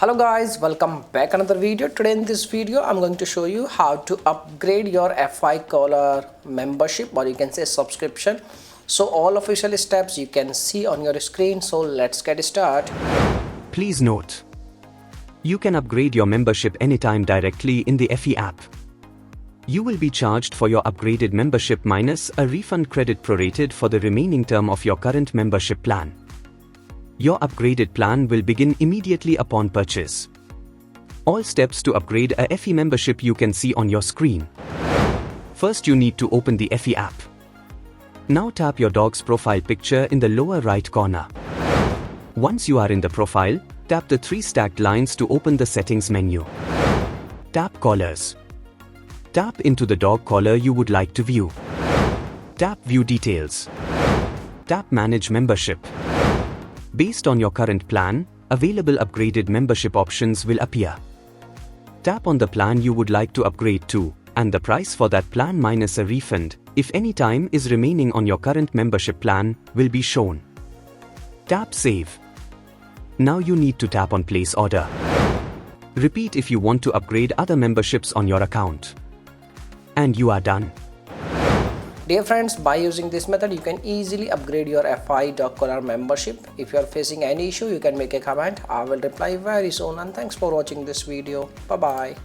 Hello guys, welcome back another video. Today in this video I'm going to show you how to upgrade your FI caller membership, or you can say subscription. So all official steps you can see on your screen. So let's get started. Please note, you can upgrade your membership anytime directly in the FE app. You will be charged for your upgraded membership minus a refund credit prorated for the remaining term of your current membership plan. Your upgraded plan will begin immediately upon purchase. All steps to upgrade a FE membership you can see on your screen. First, you need to open the FE app. Now tap your dog's profile picture in the lower right corner. Once you are in the profile, tap the three stacked lines to open the settings menu. Tap Collars. Tap into the dog collar you would like to view. Tap View Details. Tap Manage Membership. Based on your current plan, available upgraded membership options will appear. Tap on the plan you would like to upgrade to, and the price for that plan minus a refund, if any time is remaining on your current membership plan, will be shown. Tap Save. Now you need to tap on Place Order. Repeat if you want to upgrade other memberships on your account. And you are done. Dear friends, by using this method you can easily upgrade your FI dog collar membership. If you are facing any issue, you can make a comment. I will reply very soon, and thanks for watching this video. Bye bye.